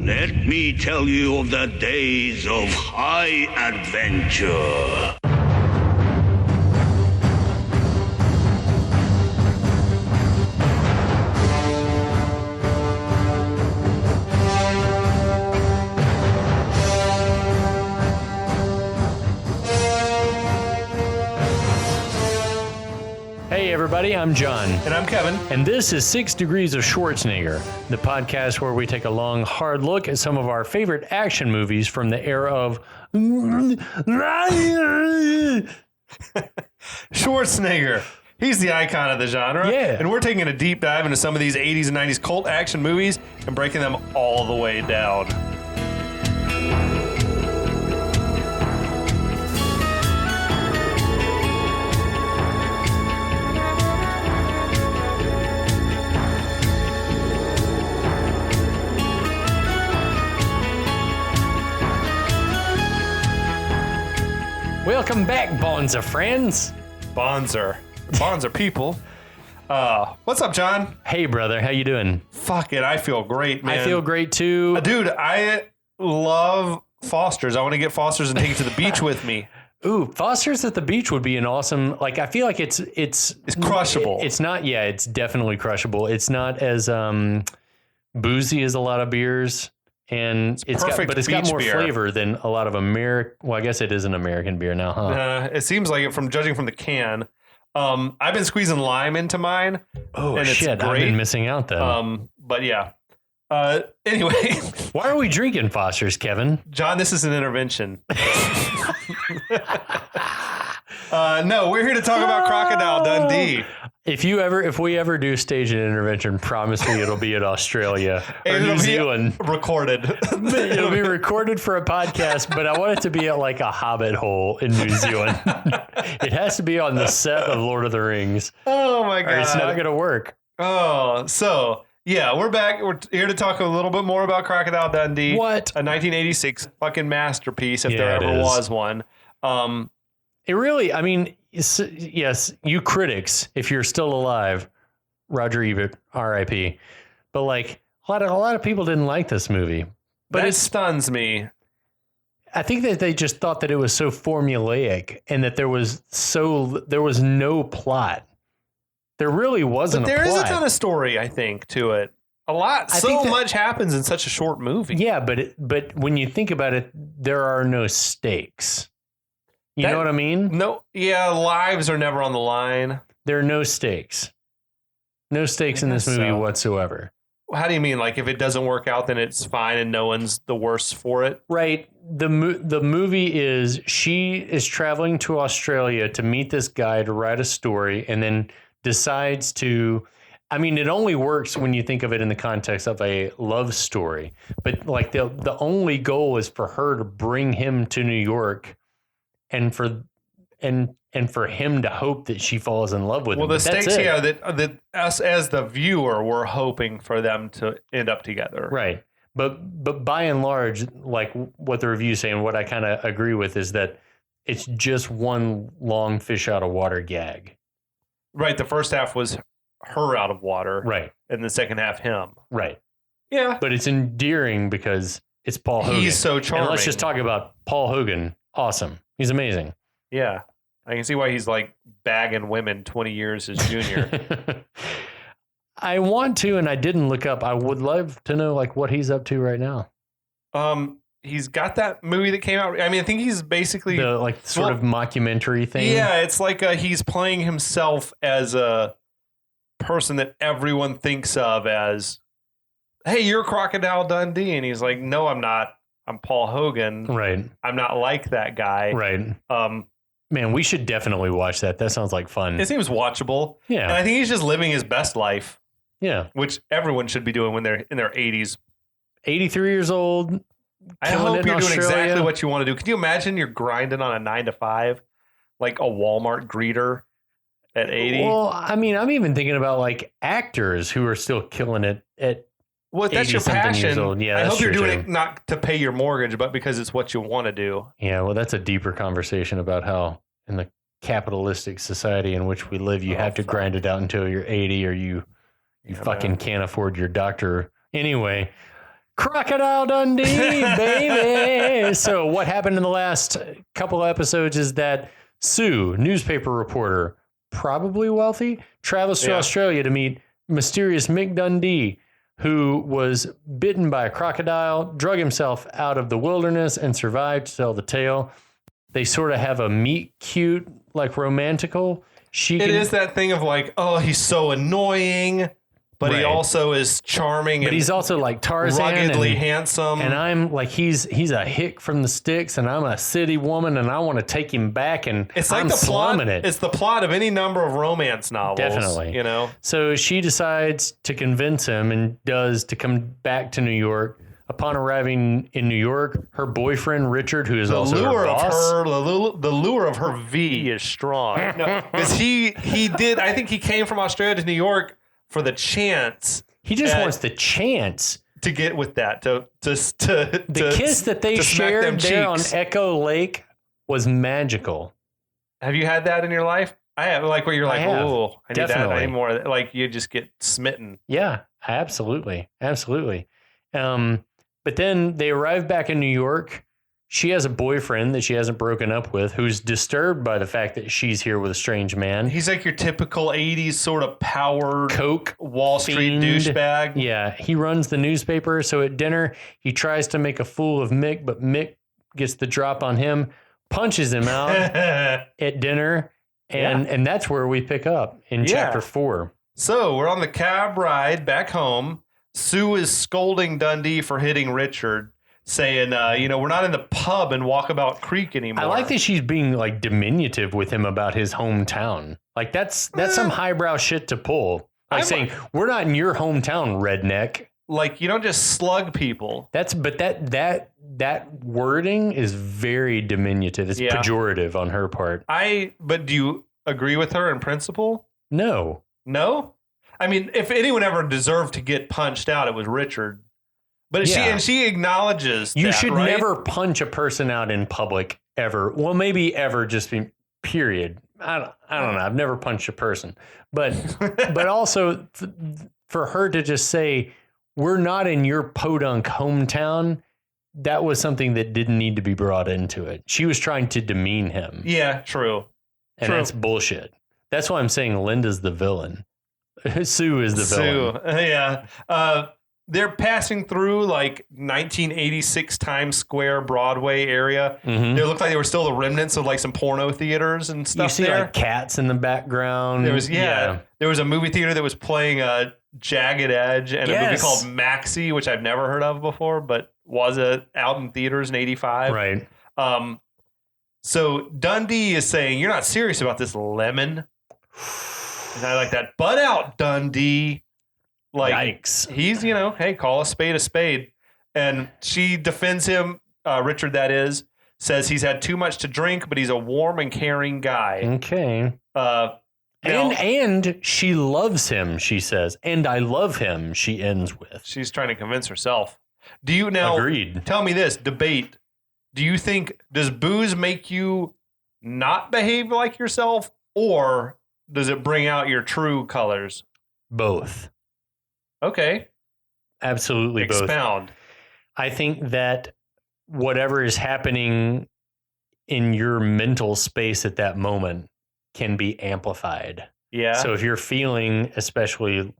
Let me tell you of the days of high adventure. Hey everybody, I'm John. And I'm Kevin. And this is 6 Degrees of Schwarzenegger, the podcast where we take a long, hard look at some of our favorite action movies from the era of Schwarzenegger. He's the icon of the genre. Yeah. And we're taking a deep dive into some of these 80s and 90s cult action movies and breaking them all the way down. Welcome back, Bonza friends. Bonzer people. What's up, John? Hey brother, how you doing? Fuck it, I feel great, man. I feel great too. Dude, I love Foster's. I want to get Foster's and take it to the beach with me. Ooh, Foster's at the beach would be an awesome, like, I feel like it's crushable. It's not, yeah, it's definitely crushable. It's not as boozy as a lot of beers. And it's got more flavor than a lot of well, I guess it is an American beer now, huh? It seems like it from judging from the can. I've been squeezing lime into mine. Oh, and shit. It's great. I've been missing out then. But yeah. Anyway. Why are we drinking Foster's, Kevin? John, this is an intervention. No, we're here to talk about Crocodile Dundee. If we ever do stage an intervention, promise me it'll be in Australia or New Zealand. Recorded. It'll be recorded for a podcast, but I want it to be at like a hobbit hole in New Zealand. It has to be on the set of Lord of the Rings. Oh my God. Or it's not going to work. Oh, so yeah, we're back. We're here to talk a little bit more about Crocodile Dundee. What? A 1986 fucking masterpiece, if there ever was one. It really, I mean, yes, you critics, if you're still alive, Roger Ebert, R.I.P. But like a lot of people didn't like this movie. But it stuns me. I think that they just thought that it was so formulaic and that there was no plot. There really wasn't. But there is a ton of story, I think, to it. A lot. So much happens in such a short movie. Yeah, but when you think about it, there are no stakes. You know what I mean? No, yeah, lives are never on the line. There are no stakes. No stakes in this movie whatsoever. How do you mean? Like, if it doesn't work out, then it's fine and no one's the worse for it? Right. The movie is, she is traveling to Australia to meet this guy to write a story and then decides to, I mean, it only works when you think of it in the context of a love story. But like the only goal is for her to bring him to New York and for him to hope that she falls in love with him. Well, the stakes, yeah, that us as the viewer were hoping for them to end up together. Right. But by and large, like what the review's saying, what I kind of agree with is that it's just one long fish out of water gag. Right. The first half was her out of water. Right. And the second half, him. Right. Yeah. But it's endearing because it's Paul Hogan. He's so charming. And let's just talk about Paul Hogan. Awesome. He's amazing. Yeah. I can see why he's like bagging women 20 years his junior. I want to, and I didn't look up. I would love to know like what he's up to right now. He's got that movie that came out. I mean, I think he's basically the like sort of mockumentary thing. Yeah, it's like he's playing himself as a person that everyone thinks of as, hey, you're Crocodile Dundee. And he's like, no, I'm not. I'm Paul Hogan. Right. I'm not like that guy. Right. Man, we should definitely watch that. That sounds like fun. It seems watchable. Yeah. And I think he's just living his best life. Yeah. Which everyone should be doing when they're in their 80s. 83 years old. I hope you're doing exactly what you want to do. Can you imagine you're grinding on a 9-to-5 like a Walmart greeter at 80? Well, I mean, I'm even thinking about like actors who are still killing it at Well, if that's your passion. Yeah, I hope you're doing it not to pay your mortgage, but because it's what you want to do. Yeah, well, that's a deeper conversation about how in the capitalistic society in which we live, you have to grind it out until you're 80 or you fucking can't afford your doctor. Anyway, Crocodile Dundee, baby. So what happened in the last couple of episodes is that Sue, newspaper reporter, probably wealthy, travels to Australia to meet mysterious Mick Dundee, who was bitten by a crocodile, drug himself out of the wilderness, and survived to tell the tale. They sort of have a meet cute, like romantical. It is that thing of like, oh, he's so annoying, but he also is charming. But he's also like Tarzan, ruggedly handsome. And I'm like, he's a hick from the sticks, and I'm a city woman, and I want to take him back. And it's like I'm the plot. it. It's the plot of any number of romance novels. Definitely, you know. So she decides to convince him, and does, to come back to New York. Upon arriving in New York, her boyfriend Richard, who is also her boss, the lure of her V is strong. Because he did. I think he came from Australia to New York for the chance. He just wants the chance to get with that. The kiss that they shared there on Echo Lake was magical. Have you had that in your life? I have. Like where you're like, oh, I need that anymore. Like you just get smitten. Yeah, absolutely. But then they arrive back in New York. She has a boyfriend that she hasn't broken up with, who's disturbed by the fact that she's here with a strange man. He's like your typical 80s sort of powered Coke Wall Street douchebag. Yeah, he runs the newspaper. So at dinner, he tries to make a fool of Mick, but Mick gets the drop on him, punches him out at dinner. And that's where we pick up in chapter 4. So we're on the cab ride back home. Sue is scolding Dundee for hitting Richard, saying, we're not in the pub in Walkabout Creek anymore. I like that she's being like diminutive with him about his hometown. Like that's some highbrow shit to pull. Like saying, we're not in your hometown, redneck. Like you don't just slug people. That wording is very diminutive. It's pejorative on her part. But do you agree with her in principle? No. No? I mean, if anyone ever deserved to get punched out, it was Richard. But she acknowledges you should never punch a person out in public ever. Well, maybe ever, just be period. I don't know. I've never punched a person, but also for her to just say we're not in your podunk hometown, that was something that didn't need to be brought into it. She was trying to demean him. Yeah, true. And that's bullshit. That's why I'm saying Linda's the villain. Sue is the villain. Yeah. They're passing through like 1986 Times Square Broadway area. Mm-hmm. They looked like they were still the remnants of like some porno theaters and stuff. You see like cats in the background. There was there was a movie theater that was playing Jagged Edge and a movie called Maxie, which I've never heard of before, but was out in theaters in 85. Right. So Dundee is saying, "You're not serious about this, lemon." And I like that. Butt out, Dundee. Like, yikes. He's, hey, call a spade. And she defends him, Richard, that is, says he's had too much to drink, but he's a warm and caring guy. Okay. And she loves him, she says. And I love him, she ends with. She's trying to convince herself. Do you now... Agreed. Tell me this, debate. Do you think, does booze make you not behave like yourself, or does it bring out your true colors? Both. Okay. Absolutely. Expound. Both. I think that whatever is happening in your mental space at that moment can be amplified. Yeah. So if you're feeling especially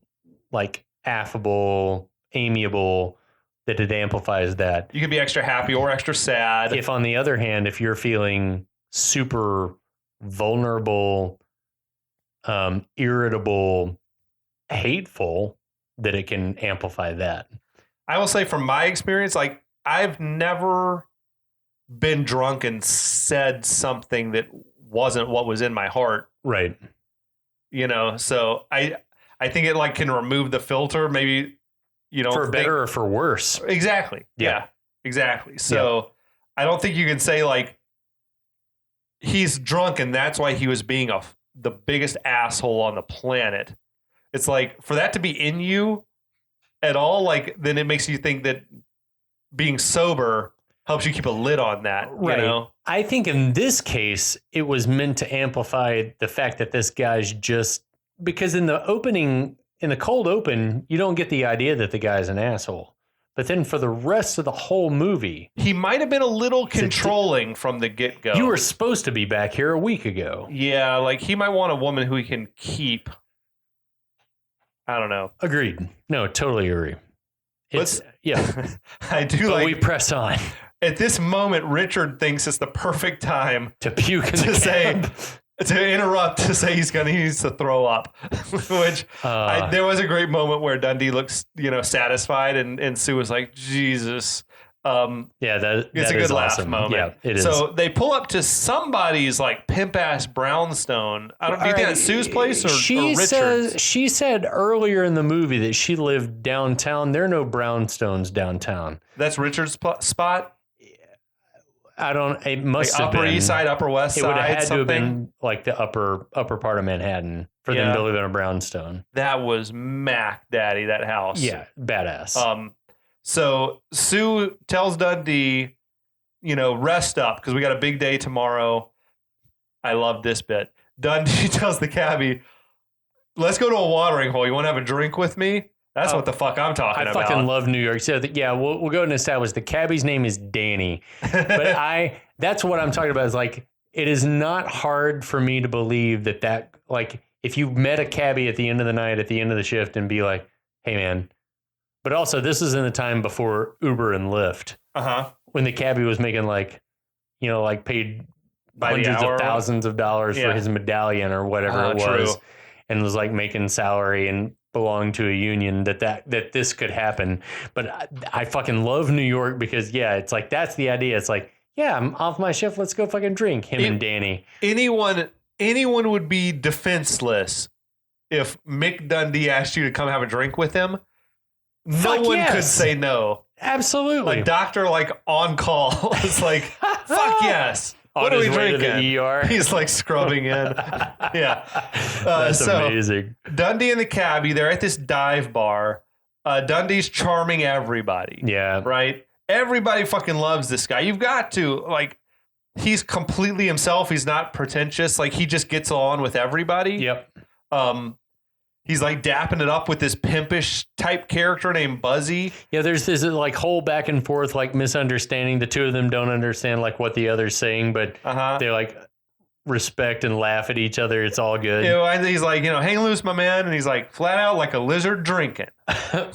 like affable, amiable, that it amplifies that. You could be extra happy or extra sad. If on the other hand, if you're feeling super vulnerable, irritable, hateful, that it can amplify that. I will say from my experience, like I've never been drunk and said something that wasn't what was in my heart. Right. So I think it like can remove the filter. Maybe, for better or for worse. Exactly. Yeah, exactly. So I don't think you can say like he's drunk and that's why he was being the biggest asshole on the planet. It's like for that to be in you at all, like then it makes you think that being sober helps you keep a lid on that. Right. I think in this case, it was meant to amplify the fact that this guy's just because in the cold open, you don't get the idea that the guy's an asshole. But then for the rest of the whole movie, he might have been a little controlling from the get-go. You were supposed to be back here a week ago. Yeah, like he might want a woman who he can keep. I don't know. Agreed. No, totally agree. I do but we press on. At this moment, Richard thinks it's the perfect time to puke in the cab. To interrupt to say he needs to throw up, which there was a great moment where Dundee looks, satisfied, and Sue was like, "Jesus." It's a good laugh awesome. moment. Yeah, it is. So they pull up to somebody's like pimp ass brownstone. Do you think that's Sue's place or Richard's? She said earlier in the movie that she lived downtown. There are no brownstones downtown. That's Richard's spot. It must have been Upper East Side, Upper West Side. It would have had to have been like the upper part of Manhattan for them to live in a brownstone. That was Mac Daddy, that house. Yeah, badass. So Sue tells Dundee, rest up because we got a big day tomorrow. I love this bit. Dundee tells the cabbie, let's go to a watering hole. You want to have a drink with me? That's what the fuck I'm talking about. I fucking love New York. So we'll go ahead and establish the cabbie's name is Danny. But that's what I'm talking about is like, it is not hard for me to believe that like, if you met a cabbie at the end of the night, at the end of the shift and be like, hey man, but also this is in the time before Uber and Lyft. When the cabbie was making paid hundreds of thousands of dollars for his medallion or whatever it was. True. And was like making salary and belong to a union that this could happen. But I fucking love New York because it's like, that's the idea. It's like, I'm off my shift. Let's go fucking drink. Him and Danny. Anyone would be defenseless if Mick Dundee asked you to come have a drink with him. No one could say no. Absolutely. A doctor on call is like, fuck yes. What are we drinking? To the ER? He's like scrubbing in. That's amazing. Dundee and the cabbie, they're at this dive bar. Dundee's charming everybody. Yeah. Right? Everybody fucking loves this guy. You've got to, he's completely himself. He's not pretentious. He just gets on with everybody. Yep. He's dapping it up with this pimpish type character named Buzzy. Yeah, there's this whole back and forth misunderstanding. The two of them don't understand what the other's saying, but they respect and laugh at each other. It's all good. He's like, hang loose, my man, and he's like flat out like a lizard drinking,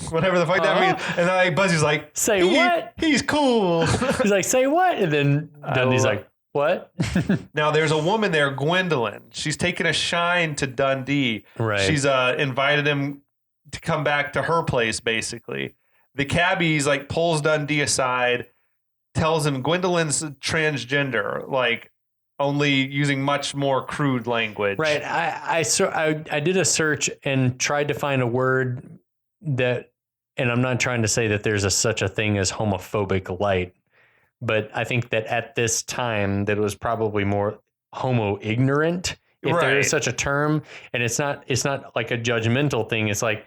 whatever the fuck that means. And then Buzzy's like, say what? He's cool. He's like, say what? And then Dundee's like, what? Now there's a woman there, Gwendoline. She's taking a shine to Dundee. Right. She's invited him to come back to her place, basically. The cabbie's pulls Dundee aside, tells him Gwendoline's transgender, only using much more crude language. Right. I did a search and tried to find a word that, and I'm not trying to say that there's such a thing as homophobic light. But I think that at this time that it was probably more homo ignorant, if there is such a term, and it's not like a judgmental thing. It's like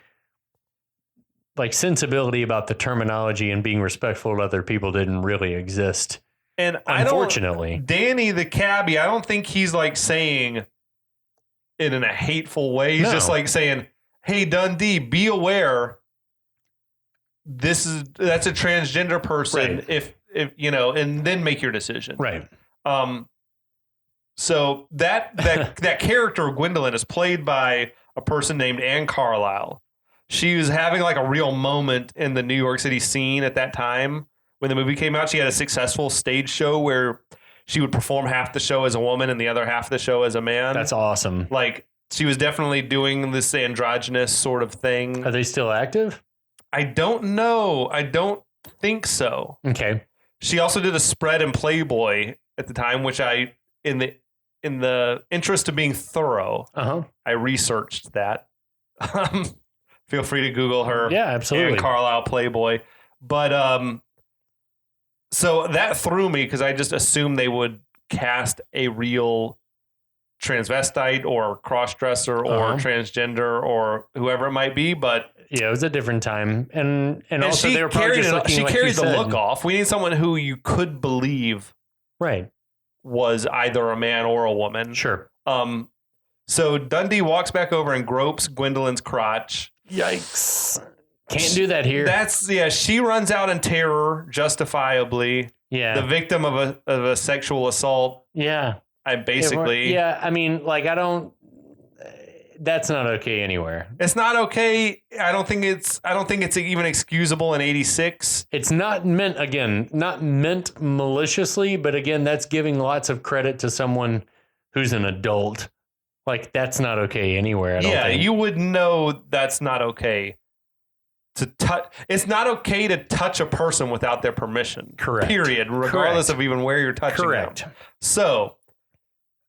sensibility about the terminology and being respectful to other people didn't really exist. And unfortunately, Danny the cabbie, I don't think he's saying it in a hateful way. He's just saying, "Hey Dundee, be aware. That's a transgender person. Right. If and then make your decision." Right. So that character Gwendoline is played by a person named Anne Carlisle. She was having a real moment in the New York City scene at that time when the movie came out. She had a successful stage show where she would perform half the show as a woman and the other half of the show as a man. That's awesome. She was definitely doing this androgynous sort of thing. Are they still active? I don't know. I don't think so. Okay. She also did a spread in Playboy at the time, which in the interest of being thorough, I researched that. Feel free to Google her. Yeah, absolutely. Anne Carlisle Playboy. But so that threw me because I just assumed they would cast a real transvestite or crossdresser or transgender or whoever it might be, but yeah, it was a different time, and also she they were probably just looking she like carried you the said. look off. We need someone who you could believe, right, was either a man or a woman. Sure. So Dundee walks back over and gropes Gwendoline's crotch. Yikes! Can't do that here. She runs out in terror, justifiably. Yeah. The victim of a sexual assault. Yeah. I mean, like, that's not okay anywhere. It's not okay. I don't think it's even excusable in 86. It's not meant maliciously, but again, that's giving lots of credit to someone who's an adult. Like, that's not okay anywhere. I don't think. You would know that's not okay to touch. It's not okay to touch a person without their permission. Correct. Period. Regardless of even where you're touching them. So,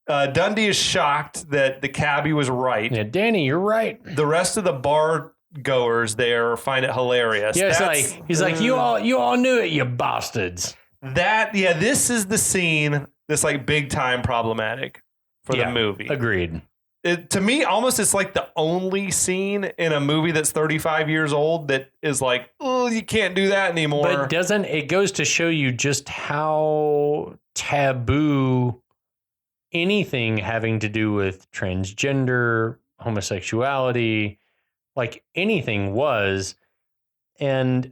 Dundee is shocked that the cabbie was right. Yeah, Danny, you're right. The rest of the bar goers there find it hilarious. Yeah, he's like, you all knew it, you bastards. This is the scene that's like big time problematic for the movie. Agreed. To me, almost it's like the only scene in a movie that's 35 years old that is like, oh, you can't do that anymore. But it goes to show you just how taboo anything having to do with transgender, homosexuality, like anything was. And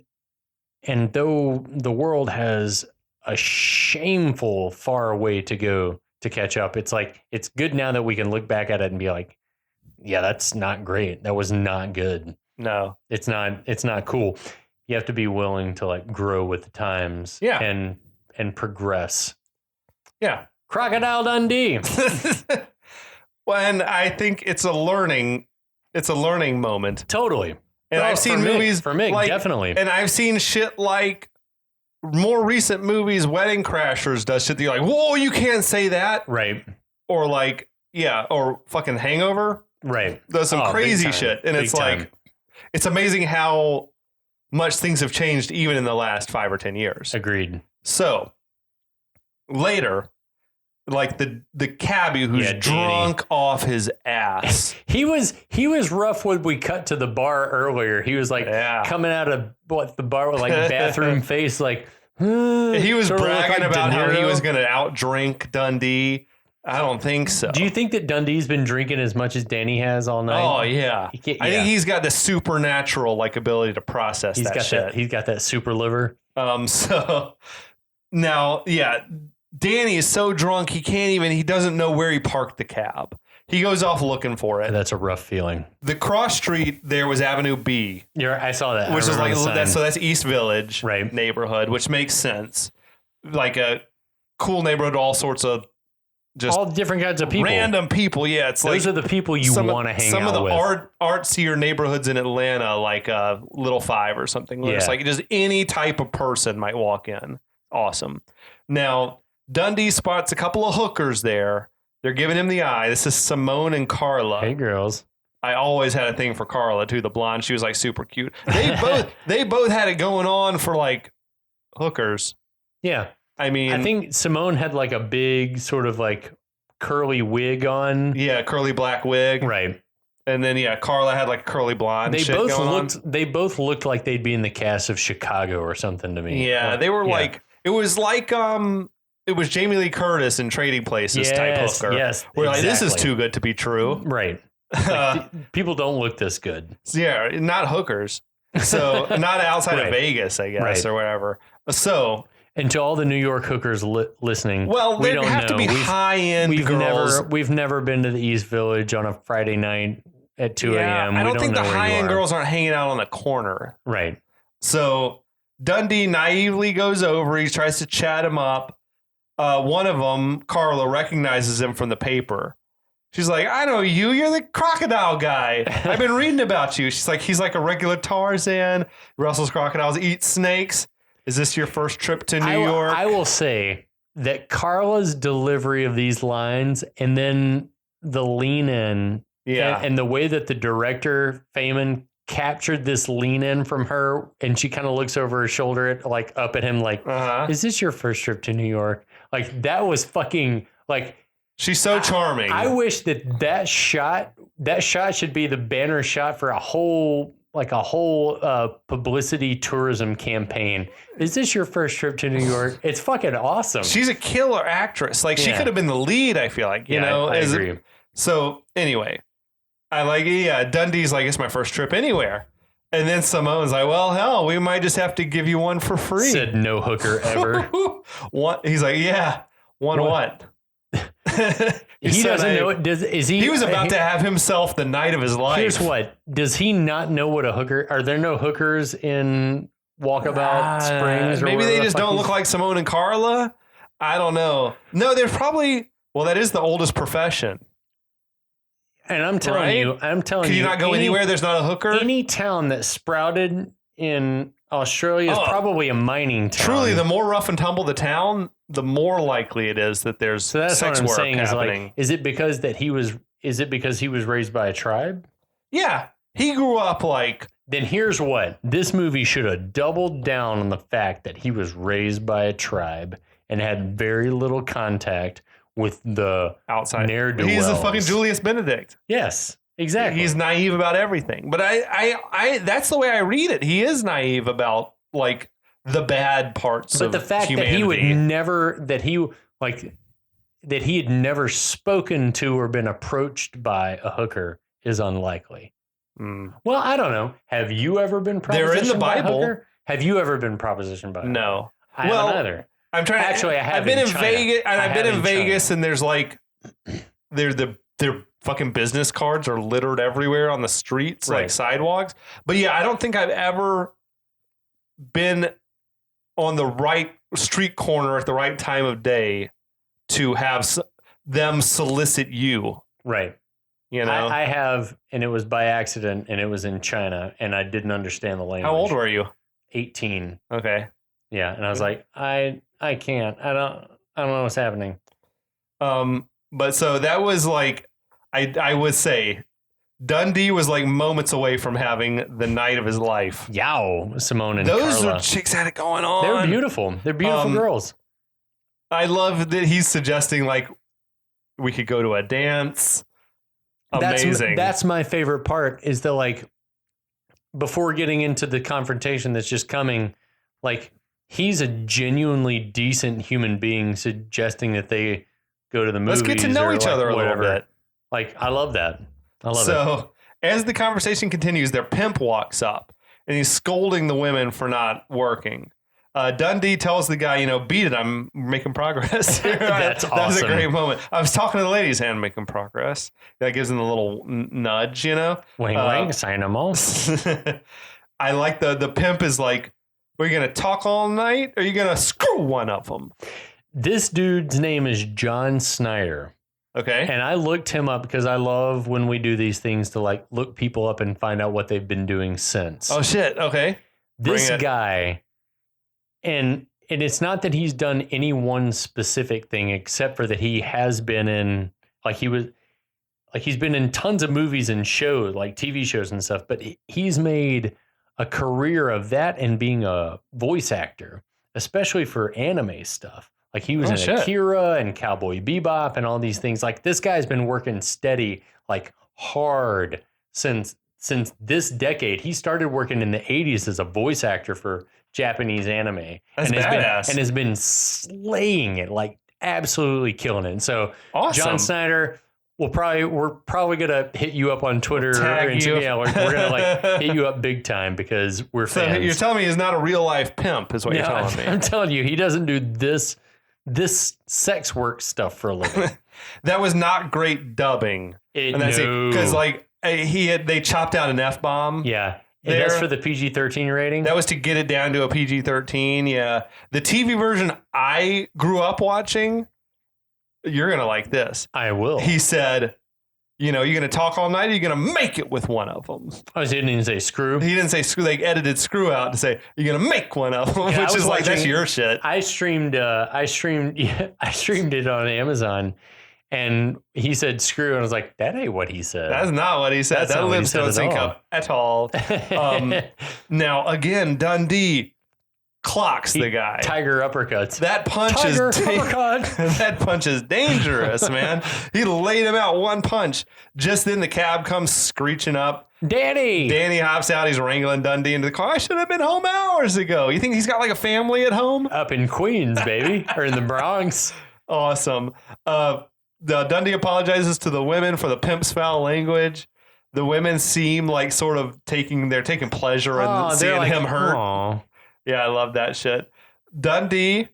though the world has a shameful far way to go to catch up, it's like, it's good now that we can look back at it and be like, yeah, that's not great. That was not good. No, it's not cool. You have to be willing to like grow with the times and progress. Yeah. Crocodile Dundee. Well, and I think it's a learning moment. Totally. And I've seen movies for me, like, definitely. And I've seen shit like more recent movies, Wedding Crashers does shit that you're like, whoa, you can't say that. Right. Or like, or fucking Hangover. Right. Does some crazy shit. And it's like, it's amazing how much things have changed even in the last 5 or 10 years. Agreed. So later, like the cabbie who's drunk off his ass. He was rough when we cut to the bar earlier. He was like coming out of the bar with like bathroom face, like he was bragging about how he was going to outdrink Dundee. I don't think so. Do you think that Dundee's been drinking as much as Danny has all night? Oh yeah. I think he's got the supernatural like ability to process that shit. He's got that super liver. So now, Danny is so drunk he doesn't know where he parked the cab. He goes off looking for it. That's a rough feeling. The cross street there was Avenue B. I saw that. Which is like that's East Village neighborhood, which makes sense. Like a cool neighborhood, all sorts of just all different kinds of people. Random people, yeah. It's those are the people you want to hang out with. Some of the artsier neighborhoods in Atlanta, like Little Five or something. It's like just any type of person might walk in. Awesome. Now, Dundee spots a couple of hookers there. They're giving him the eye. This is Simone and Carla. Hey, girls. I always had a thing for Carla, too, the blonde. She was like super cute. They both had it going on for like hookers. Yeah. I mean, I think Simone had like a big sort of like curly wig on. Yeah, curly black wig. Right. And then Carla had like a curly blonde. They both looked like they'd be in the cast of Chicago or something to me. Yeah, they were like it was Jamie Lee Curtis in Trading Places type hooker. Yes. We're like, this is too good to be true. Right. Like, people don't look this good. Yeah, not hookers. So not outside of Vegas, I guess, or whatever. So. And to all the New York hookers listening, well, they have to be high-end girls. We've never been to the East Village on a Friday night at 2 a.m. I don't think the high-end girls aren't hanging out on the corner. Right. So Dundee naively goes over. He tries to chat him up. One of them, Carla, recognizes him from the paper. She's like, I know you. You're the crocodile guy. I've been reading about you. She's like, he's like a regular Tarzan. Wrestles crocodiles, eats snakes. Is this your first trip to New York? I will say that Carla's delivery of these lines and then the lean in and the way that the director, Feynman, captured this lean in from her, and she kind of looks over her shoulder up at him like, is this your first trip to New York? Like, that was fucking like, she's so charming. I wish that shot should be the banner shot for a whole publicity tourism campaign. Is this your first trip to New York? It's fucking awesome. She's a killer actress. Like, she could have been the lead, I feel like, you know? I agree. So anyway, I like, Dundee's like, it's my first trip anywhere. And then Simone's like, well, hell, we might just have to give you one for free. Said no hooker ever. What? He's like, yeah. What? He doesn't know it. He was about to have himself the night of his life. Here's what. Does he not know what a hooker... Are there no hookers in Walkabout Springs? Or maybe they just don't look like Simone and Carla. I don't know. No, there's probably... Well, that is the oldest profession. And I'm telling you... Can you not go anywhere there's not a hooker? Any town that sprouted in Australia is probably a mining town. Truly, the more rough and tumble the town, the more likely it is that there's sex what I'm work saying happening. Is it because he was raised by a tribe? Yeah. He grew up like... Then here's what. This movie should have doubled down on the fact that he was raised by a tribe and had very little contact with the outside ne'er-do-wells. He's a fucking Julius Benedict. Yes, exactly. He's naive about everything. But I that's the way I read it. He is naive about like the bad parts of humanity. But the fact that he would never, that he had never spoken to or been approached by a hooker is unlikely. Mm. Well, I don't know. Have you ever been propositioned They're in the by Bible. a hooker? Have you ever been propositioned by a hooker? No. I haven't either. I'm trying. Actually, I have. I've been in China. Vegas, and I've been in Vegas, China. and there's like, their fucking business cards are littered everywhere on the streets, like sidewalks. But yeah, I don't think I've ever been on the right street corner at the right time of day to have them solicit you. Right. You know, I have, and it was by accident, and it was in China, and I didn't understand the language. How old were you? 18. Okay. Yeah, and I was like, I can't. I don't know what's happening. But so that was like, I would say Dundee was like moments away from having the night of his life. Yow, Simone and those Carla. are chicks had it going on. They're beautiful. They're beautiful girls. I love that he's suggesting like we could go to a dance. Amazing. That's my favorite part is that like before getting into the confrontation that's just coming, like he's a genuinely decent human being suggesting that they go to the movies. Let's get to know each other a little bit. Like, I love that. I love it. So as the conversation continues, their pimp walks up and he's scolding the women for not working. Dundee tells the guy, beat it. I'm making progress. That's awesome. That was a great moment. I was talking to the ladies and making progress. That gives them a little nudge, Wing, wing, sign them all. I like the pimp is like, are you going to talk all night? Or are you going to screw one of them? This dude's name is John Snyder. Okay. And I looked him up because I love when we do these things to like look people up and find out what they've been doing since. Oh, shit. Okay. This guy, and it's not that he's done any one specific thing except for that he has been in, he's been in tons of movies and shows, like TV shows and stuff, but he's made a career of that and being a voice actor, especially for anime stuff. Like he was in Akira and Cowboy Bebop and all these things. Like this guy's been working steady, like hard since this decade. He started working in the 80s as a voice actor for Japanese anime. That's badass. And has been slaying it, like absolutely killing it. And so awesome. John Snyder, we're probably gonna hit you up on Twitter. Yeah, we're gonna like hit you up big time because we're fans. So you're telling me he's not a real life pimp, is what you're telling me. I'm telling you, he doesn't do this sex work stuff for a living. That was not great dubbing. Because like they chopped out an F-bomb. Yeah. And that's for the PG-13 rating? That was to get it down to a PG-13, yeah. The TV version I grew up watching, you're going to like this. I will. He said, you're going to talk all night or you're going to make it with one of them. Oh, so he didn't say screw? He didn't say screw. They edited screw out to say, you're going to make one of them, which is like, that's your shit. I streamed it on Amazon. And he said screw, and I was like, that ain't what he said. That's not what he said. That lips don't sync up at all. Now, again, Dundee clocks the guy. Tiger uppercuts. That punch that punch is dangerous, man. He laid him out one punch. Just then the cab comes screeching up. Danny hops out. He's wrangling Dundee into the car. I should have been home hours ago. You think he's got like a family at home? Up in Queens, baby. Or in the Bronx. Awesome. Dundee apologizes to the women for the pimp's foul language. The women seem like sort of taking pleasure in seeing him hurt. Aw. Yeah, I love that shit. Dundee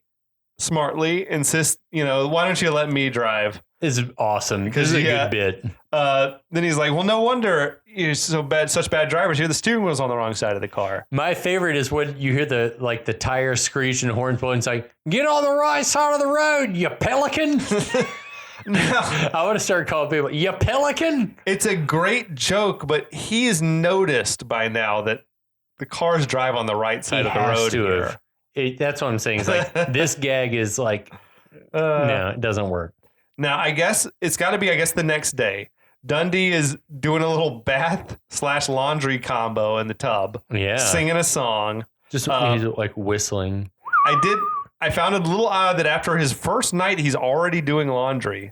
smartly insists, why don't you let me drive? Is awesome. This is a good bit. Then he's like, well, no wonder you're such bad drivers. Here, the steering wheel's on the wrong side of the car. My favorite is when you hear the tire screech and horns blowing. It's like, get on the right side of the road, you pelican. I want to start calling people, you pelican. It's a great joke, but he is noticed by now that the cars drive on the right side of the road here. That's what I'm saying. It's like, this gag is like, no, it doesn't work. Now, I guess it's got to be, the next day. Dundee is doing a little bath/laundry combo in the tub. Yeah. Singing a song. Just he's like whistling. I found it a little odd that after his first night, he's already doing laundry.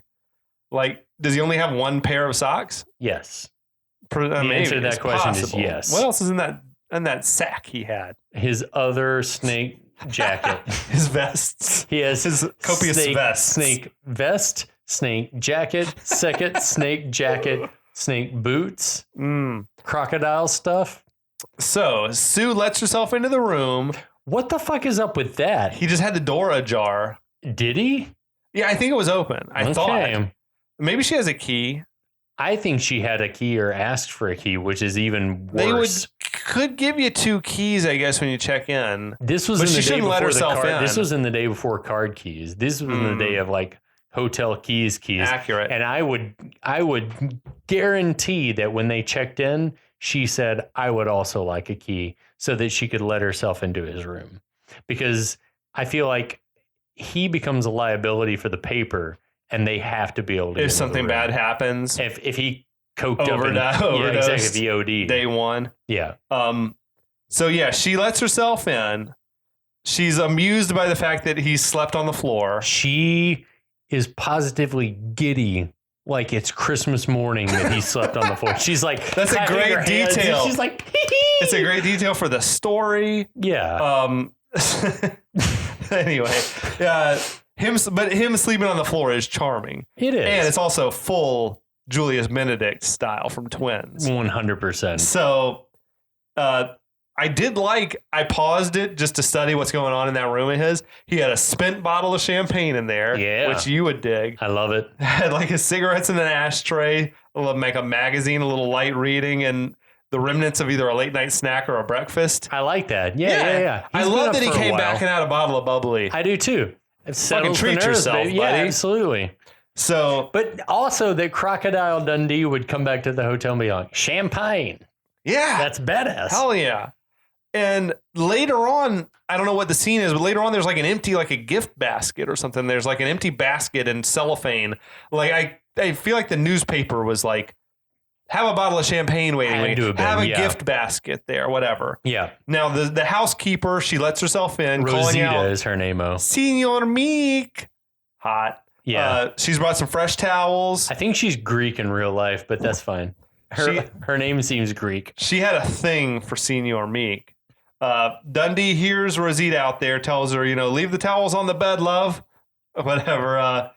Like, does he only have one pair of socks? Yes. The answer to that question is yes. What else is in that sack he had? His other snake jacket. His vests. He has his copious vests. Snake vest, snake jacket, second snake jacket, snake boots, crocodile stuff. So Sue lets herself into the room. What the fuck is up with that? He just had the door ajar. Did he? Yeah, I think it was open. I thought. Maybe she has a key. I think she had a key or asked for a key, which is even worse. Could give you 2 keys, I guess, when you check in. This was in the day before the card. This was in the day before card keys. This was in the day of like hotel keys. Accurate. And I would guarantee that when they checked in, she said, I would also like a key so that she could let herself into his room. Because I feel like he becomes a liability for the paper and they have to be able to. If something bad happens. If he coked up. Yeah, exactly. The OD. Day one. Yeah. So yeah, she lets herself in. She's amused by the fact that he slept on the floor. She is positively giddy. Like it's Christmas morning that he slept on the floor. She's like, that's a great detail. She's like, it's a great detail for the story. Yeah. Anyway, him sleeping on the floor is charming. It is, and it's also full Julius Benedict style from Twins. 100%. So, I paused it just to study what's going on in that room of his. He had a spent bottle of champagne in there, which you would dig. I love it. Had like his cigarettes in an ashtray, like a magazine, a little light reading, and the remnants of either a late night snack or a breakfast. I like that. Yeah. I love that he came back and had a bottle of bubbly. I do too. Fucking treat yourself, buddy. Yeah, absolutely. So, but also that Crocodile Dundee would come back to the hotel and be like, champagne. Yeah. That's badass. Hell yeah. And later on, I don't know what the scene is, but later on there's like an empty, like a gift basket or something. There's like an empty basket and cellophane. Like I feel like the newspaper was like, have a bottle of champagne waiting. Have a gift basket there, whatever. Yeah. Now the housekeeper, she lets herself in. Rosita is her name. Senor Meek. Hot. Yeah. She's brought some fresh towels. I think she's Greek in real life, but that's fine. Her name seems Greek. She had a thing for Senor Meek. Dundee hears Rosita out there, tells her, leave the towels on the bed, love. Whatever.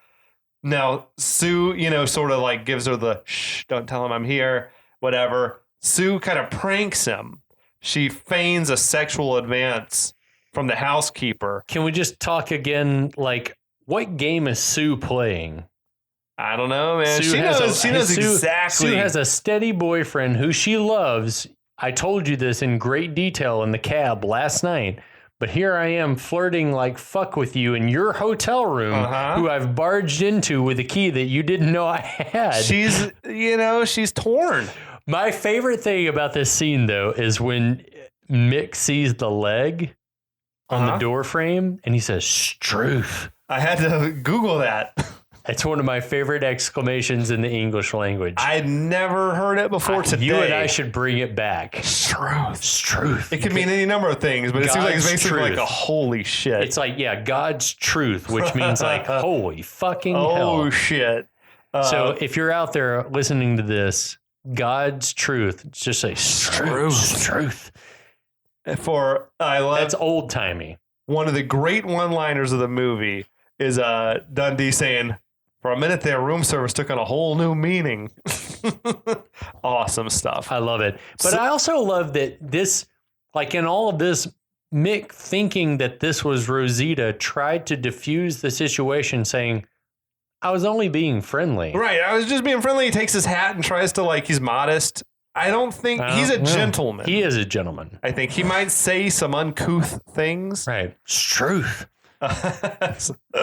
Now, Sue, sort of like gives her the, shh, don't tell him I'm here, whatever. Sue kind of pranks him. She feigns a sexual advance from the housekeeper. Can we just talk again? Like, what game is Sue playing? I don't know, man. She knows exactly. Sue has a steady boyfriend who she loves. I told you this in great detail in the cab last night. But here I am flirting like fuck with you in your hotel room, who I've barged into with a key that you didn't know I had. She's torn. My favorite thing about this scene, though, is when Mick sees the leg on the door frame and he says, "Struth." I had to Google that. It's one of my favorite exclamations in the English language. I'd never heard it before today. You and I should bring it back. Truth. It could mean any number of things, but it seems like it's basically like a holy shit. It's like, God's truth, which means like, holy fucking hell. Oh, shit. So if you're out there listening to this, God's truth, just say truth. That's old timey. One of the great one-liners of the movie is Dundee saying, "For a minute there, room service took on a whole new meaning." Awesome stuff. I love it. But I also love that this, like in all of this, Mick thinking that this was Rosita tried to diffuse the situation saying, I was only being friendly. Right. I was just being friendly. He takes his hat and tries to he's modest. I don't think he's a gentleman. He is a gentleman. I think he might say some uncouth things. Right. It's truth.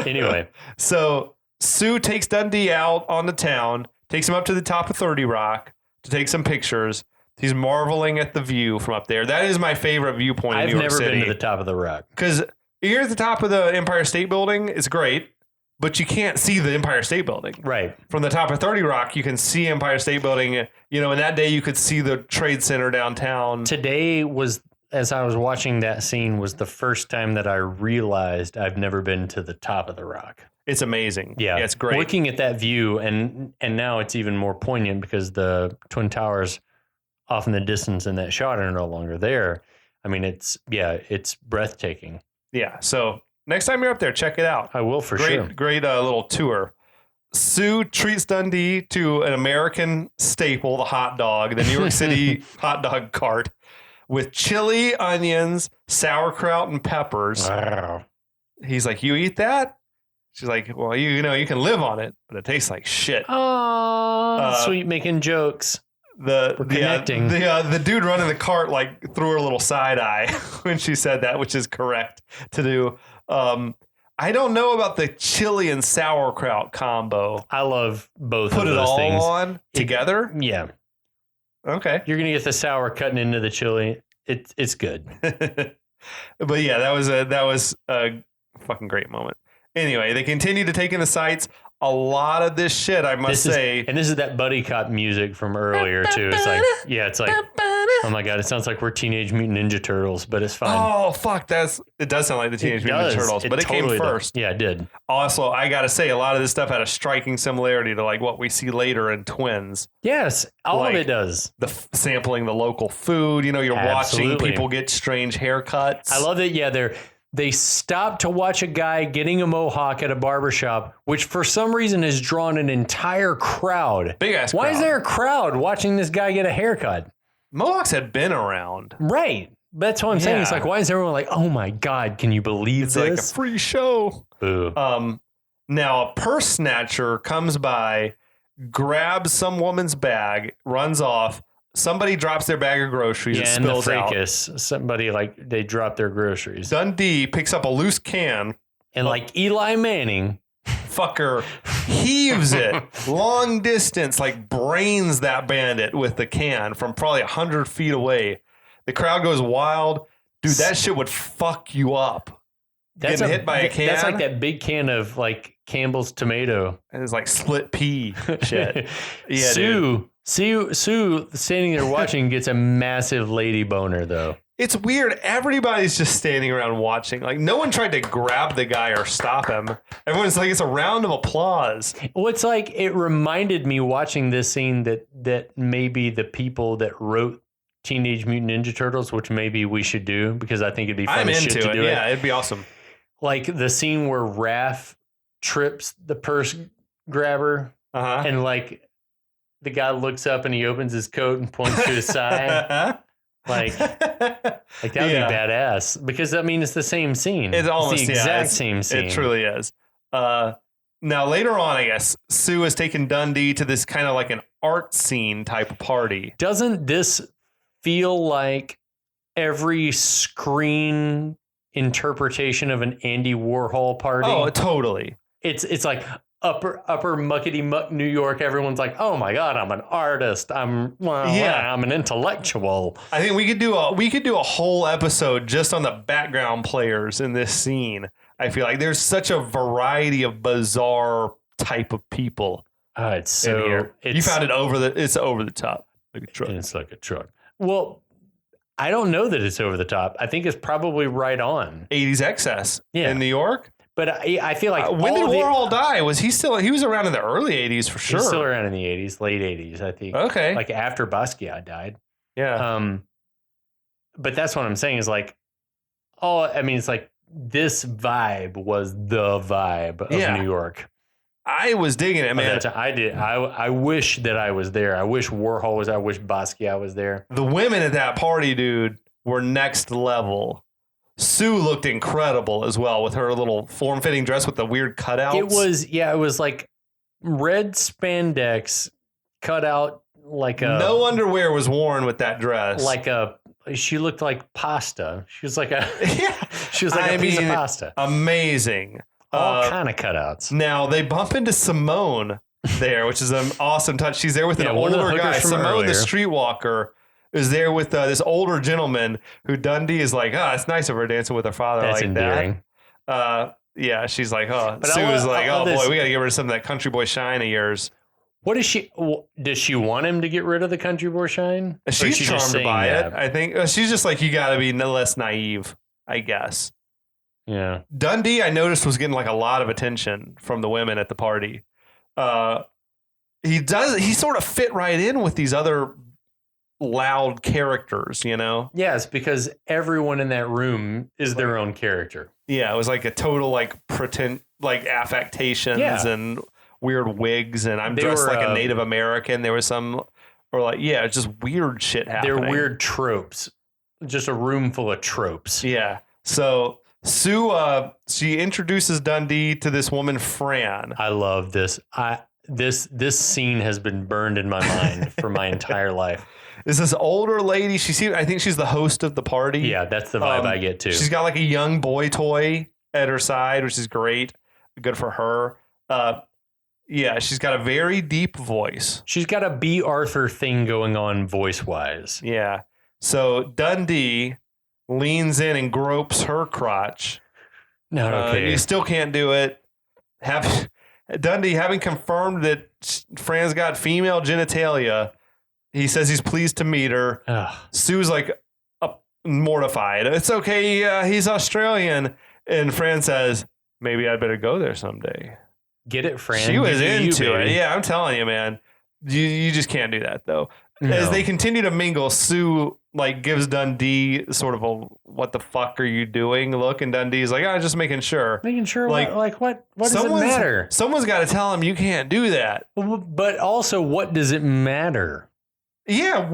Anyway. So Sue takes Dundee out on the town, takes him up to the top of 30 Rock to take some pictures. He's marveling at the view from up there. That is my favorite viewpoint in New York City. I've never been to the top of the Rock. Because you're at the top of the Empire State Building. It's great. But you can't see the Empire State Building. Right. From the top of 30 Rock, you can see Empire State Building. And that day you could see the Trade Center downtown. Today was, as I was watching that scene, was the first time that I realized I've never been to the top of the Rock. It's amazing. Yeah, it's great. Looking at that view, and now it's even more poignant because the Twin Towers off in the distance in that shot are no longer there. I mean, it's breathtaking. Yeah, so next time you're up there, check it out. I will for sure. Great little tour. Sue treats Dundee to an American staple, the hot dog, the New York City hot dog cart with chili, onions, sauerkraut, and peppers. Wow. He's like, you eat that? She's like, well, you can live on it, but it tastes like shit. Oh, sweet making jokes. The dude running the cart threw her a little side eye when she said that, which is correct to do. I don't know about the chili and sauerkraut combo. I love both Put of those things. Put it all on together? Yeah. Okay. You're going to get the sour cutting into the chili. It's good. But yeah, that was a fucking great moment. Anyway, they continue to take in the sights. A lot of this shit, I must say. And this is that buddy cop music from earlier, too. It's like, oh my God, it sounds like we're Teenage Mutant Ninja Turtles, but it's fine. Oh, fuck. It does sound like the Teenage Mutant Ninja Turtles, but it totally came first. Yeah, it did. Also, I got to say, a lot of this stuff had a striking similarity to what we see later in Twins. Yes, all of it does. Sampling the local food. You're watching people get strange haircuts. I love that, they stopped to watch a guy getting a mohawk at a barbershop, which for some reason has drawn an entire crowd. Big ass crowd. Why is there a crowd watching this guy get a haircut? Mohawks had been around. Right. That's what I'm saying. It's why is everyone like, oh my God, can you believe it's this? It's like a free show. Boo. Now a purse snatcher comes by, grabs some woman's bag, runs off. Somebody drops their bag of groceries and spills out. Somebody they drop their groceries. Dundee picks up a loose can. And Eli Manning. Fucker heaves it long distance, brains that bandit with the can from probably 100 feet away. The crowd goes wild. Dude, that shit would fuck you up. Getting hit by a can. That's like that big can of Campbell's tomato. And it's split pea shit. Yeah, Sue standing there watching gets a massive lady boner though. It's weird. Everybody's just standing around watching. No one tried to grab the guy or stop him. Everyone's it's a round of applause. Well, it's it reminded me watching this scene that maybe the people that wrote Teenage Mutant Ninja Turtles, which maybe we should do because I think it'd be fun I'm as shit into to it. do Yeah, it'd be awesome. The scene where Raph trips the purse grabber and the guy looks up and he opens his coat and points to his side. That would be badass because it's the same scene. It's almost the exact same scene. It truly is. Now later on, I guess Sue has taken Dundee to this kind of an art scene type of party. Doesn't this feel like every screen interpretation of an Andy Warhol party? Oh, totally. It's like upper muckety muck New York. Everyone's like, oh my God, I'm an artist. I'm an intellectual. I think we could do a whole episode just on the background players in this scene. I feel like there's such a variety of bizarre type of people. It's so here. You found it it's over the top. Like a truck. It's like a truck. Well, I don't know that it's over the top. I think it's probably right on. 80s excess in New York. But I feel like when did Warhol die? Was he still? He was around in the early 80s for sure. He's still around in the 80s, late 80s, I think. Okay. After Basquiat died. Yeah. But that's what I'm saying is it's this vibe was the vibe of New York. I was digging it, man. I did. I wish that I was there. I wish Warhol was there. I wish Basquiat was there. The women at that party, dude, were next level. Sue looked incredible as well with her little form-fitting dress with the weird cutouts. It was like red spandex cut out like a... No underwear was worn with that dress. She looked like pasta. She was like a... Yeah. She was like a piece of pasta. Amazing. All kind of cutouts. Now, they bump into Simone there, which is an awesome touch. She's there with an older guy. Simone, the streetwalker, is there with this older gentleman who Dundee is like, it's nice of her dancing with her father. That's like endearing. That. Yeah, she's like, Sue is like, boy, we got to get rid of some of that country boy shine of yours. What is she? Does she want him to get rid of the country boy shine? She's charmed by it. I think she's just like, you got to be no less naive, I guess. Yeah. Dundee, I noticed, was getting like a lot of attention from the women at the party. He sort of fit right in with these other loud characters, you know? Yes, because everyone in that room is their own character. Yeah, it was like a total like pretend, like affectations and weird wigs, and I'm dressed like a Native American. There was some, or like, just weird shit happening. They're weird tropes. Just a room full of tropes. Yeah. So Sue, she introduces Dundee to this woman, Fran. I love this. This scene has been burned in my mind for my entire life. Is this older lady? I think she's the host of the party. Yeah, that's the vibe I get too. She's got like a young boy toy at her side, which is great. Good for her. She's got a very deep voice. She's got a B. Arthur thing going on voice-wise. Yeah. So Dundee leans in and gropes her crotch. Not okay. You still can't do it. Dundee, having confirmed that Fran's got female genitalia, he says he's pleased to meet her. Ugh. Sue's like mortified. It's okay. He's Australian. And Fran says, maybe I'd better go there someday. Get it, Fran. She was into it. Yeah, I'm telling you, man. You just can't do that, though. No. As they continue to mingle, Sue like gives Dundee sort of a "what the fuck are you doing?" look, and Dundee's like, "I'm just making sure." Making sure, what does it matter? Someone's got to tell him you can't do that. But also, what does it matter? Yeah,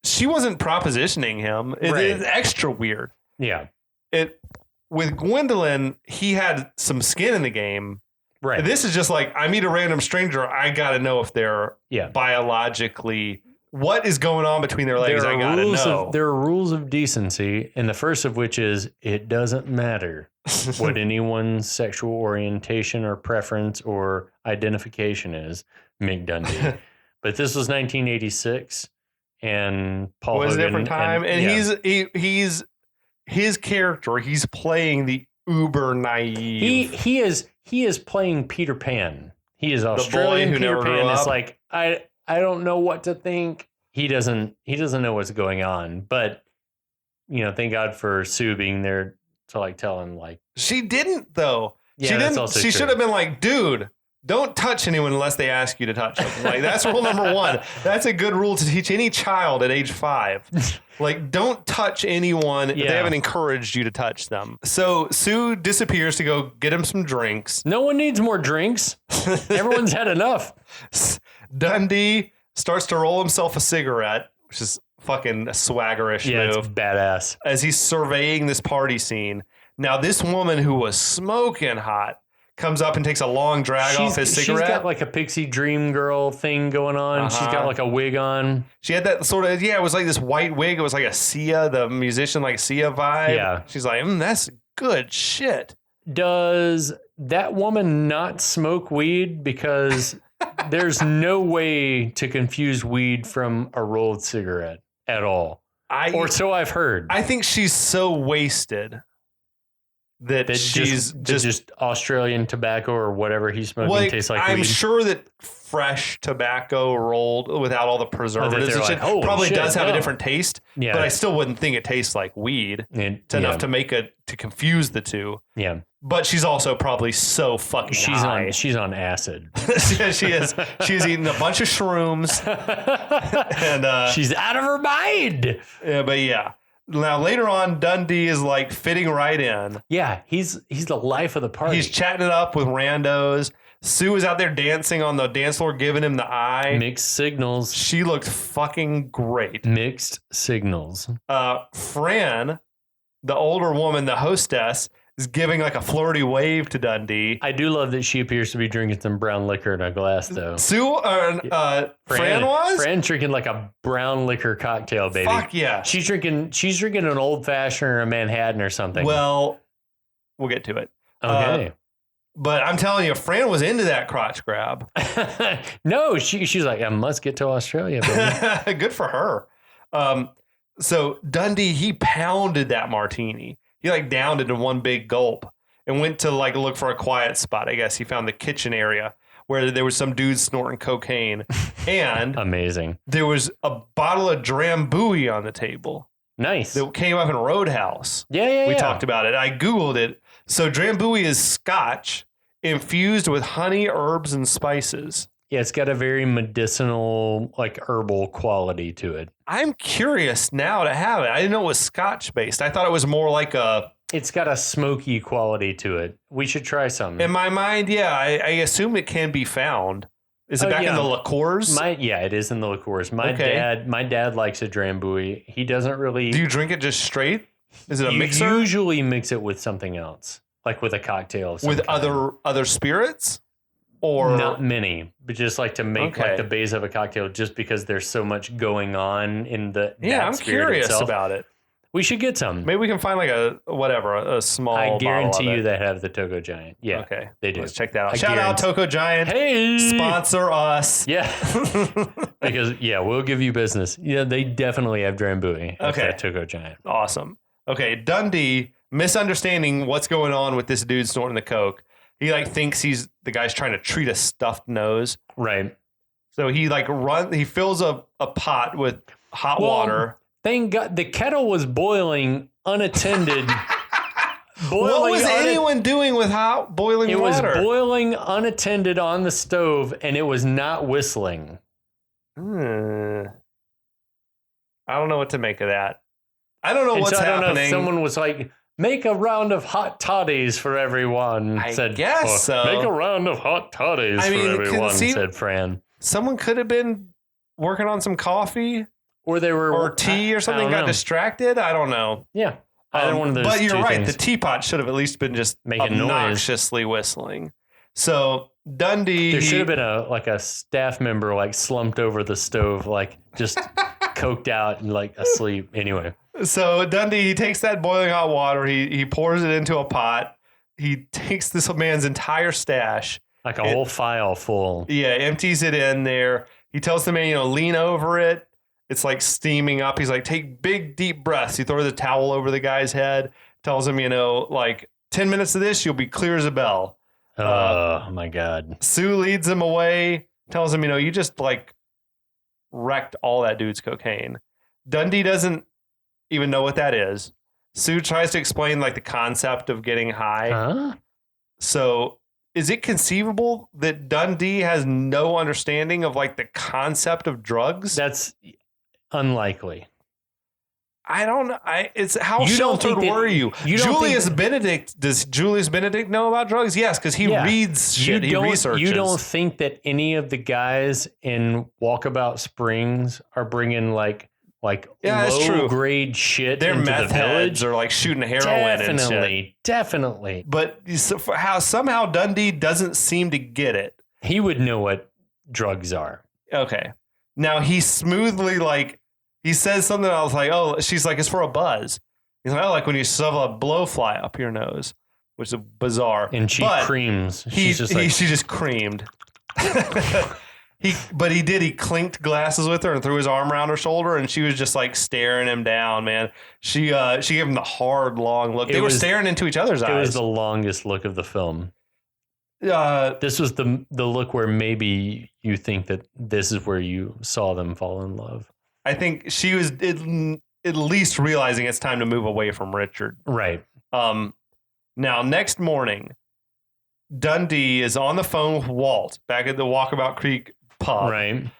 she wasn't propositioning him? It's extra weird. Yeah. With Gwendoline, he had some skin in the game. Right. This is just like, I meet a random stranger. I got to know if they're biologically, what is going on between their legs. I got to know. There are rules of decency, and the first of which is it doesn't matter what anyone's sexual orientation or preference or identification is, Mick Dundee. But this was 1986, and Paul Hogan. It was a different time, and he's his character. He's playing the uber naive. He is playing Peter Pan. He is Australian Peter Pan. It's like I don't know what to think. He doesn't know what's going on. But thank God for Sue being there to like tell him like she didn't though. Yeah, she that's didn't. Also she true. should have been like, dude, don't touch anyone unless they ask you to touch them. Like that's rule number 1. That's a good rule to teach any child at age 5. Like, don't touch anyone if they haven't encouraged you to touch them. So Sue disappears to go get him some drinks. No one needs more drinks. Everyone's had enough. Dundee starts to roll himself a cigarette, which is fucking a swaggerish move. Yeah, it's badass. As he's surveying this party scene. Now, this woman who was smoking hot comes up and takes a long drag off his cigarette. She's got like a pixie dream girl thing going on. She's got like a wig on. She had that sort of, it was like this white wig. It was like a Sia, the musician, like Sia vibe. Yeah. She's like, that's good shit. Does that woman not smoke weed? Because there's no way to confuse weed from a rolled cigarette at all. Or so I've heard. I think she's so wasted that she's just Australian tobacco or whatever he's smoking tastes like weed. I'm sure that fresh tobacco rolled without all the preservatives probably does have a different taste. Yeah. But I still wouldn't think it tastes like weed. It's enough to confuse the two. Yeah. But she's also probably so fucking high. She's on acid. Yeah, she is. She's eating a bunch of shrooms. And she's out of her mind. Yeah, but yeah. Now, later on, Dundee is like fitting right in. Yeah, he's the life of the party. He's chatting it up with randos. Sue was out there dancing on the dance floor, giving him the eye. Mixed signals. She looked fucking great. Mixed signals. Fran, the older woman, the hostess, is giving like a flirty wave to Dundee. I do love that she appears to be drinking some brown liquor in a glass, though. Fran was? Fran's drinking like a brown liquor cocktail, baby. Fuck yeah. She's drinking an old fashioned or a Manhattan or something. Well, we'll get to it. Okay. But I'm telling you, Fran was into that crotch grab. No, she's like, I must get to Australia, baby. Good for her. So Dundee, he pounded that martini. He like downed it in one big gulp and went to like look for a quiet spot. I guess he found the kitchen area where there was some dude snorting cocaine, and amazing. There was a bottle of Drambuie on the table. Nice. That came up in Roadhouse. Yeah. We talked about it. I Googled it. So Drambuie is Scotch infused with honey, herbs, and spices. Yeah, it's got a very medicinal, like herbal quality to it. I'm curious now to have it. I didn't know it was Scotch based. I thought it was more like a... It's got a smoky quality to it. We should try some. In my mind, yeah. I assume it can be found. Is it back in the liqueurs? Yeah, it is in the liqueurs. My dad likes a Drambuie. He doesn't really... Do you drink it just straight? Is it a mixer? You usually mix it with something else, like with a cocktail of some with kind. other spirits? Or not many, but just like to make like the base of a cocktail, just because there's so much going on in the I'm curious itself. About it. We should get some. Maybe we can find like a small. I guarantee you they have the Toco Giant. Yeah, okay, they do. Let's check that out. Shout out Toco Giant. Hey, sponsor us. Yeah, because we'll give you business. Yeah, they definitely have Drambuie. Okay, Toco Giant. Awesome. Okay, Dundee misunderstanding what's going on with this dude snorting the coke. He like thinks the guy's trying to treat a stuffed nose. Right. So he like he fills a pot with hot water. Thank God the kettle was boiling unattended. What was anyone doing with boiling water? It was boiling unattended on the stove, and it was not whistling. I don't know what to make of that. I don't know what's happening. I don't know if someone was like, make a round of hot toddies for everyone. I guess so. Make a round of hot toddies for everyone, said Fran. Someone could have been working on some coffee. Or tea or something, got distracted. I don't know. Yeah. Either one of those. But you're right. Things. The teapot should have at least been just making obnoxiously whistling. So Dundee. There should have been a staff member like slumped over the stove, like just coked out and like asleep. Anyway. So Dundee, he takes that boiling hot water. He pours it into a pot. He takes this man's entire stash. Like a whole file full. Yeah, empties it in there. He tells the man, lean over it. It's like steaming up. He's like, take big, deep breaths. He throws a towel over the guy's head, tells him, like 10 minutes of this, you'll be clear as a bell. Oh, my God. Sue leads him away, tells him, you just like wrecked all that dude's cocaine. Dundee doesn't even know what that is. Sue tries to explain like the concept of getting high. Huh? So is it conceivable that Dundee has no understanding of like the concept of drugs? That's unlikely. I don't know. It's how sheltered were you? Julius Benedict. Does Julius Benedict know about drugs? Yes, because he reads shit. He researches. You don't think that any of the guys in Walkabout Springs are bringing like low grade shit They're into meth the village? Heads or like shooting heroin and shit. Definitely. But somehow Dundee doesn't seem to get it. He would know what drugs are. Okay. Now he smoothly he says something. I was like, oh, she's like, it's for a buzz. He's like, oh, like when you shove a blowfly up your nose, which is bizarre. And she creams. She just creamed. He clinked glasses with her and threw his arm around her shoulder, and she was just like staring him down, man. She gave him the hard, long look. They were staring into each other's eyes. It was the longest look of the film. This was the look where maybe you think that this is where you saw them fall in love. I think she was at least realizing it's time to move away from Richard. Right. Now, next morning, Dundee is on the phone with Walt back at the Walkabout Creek pub. Right.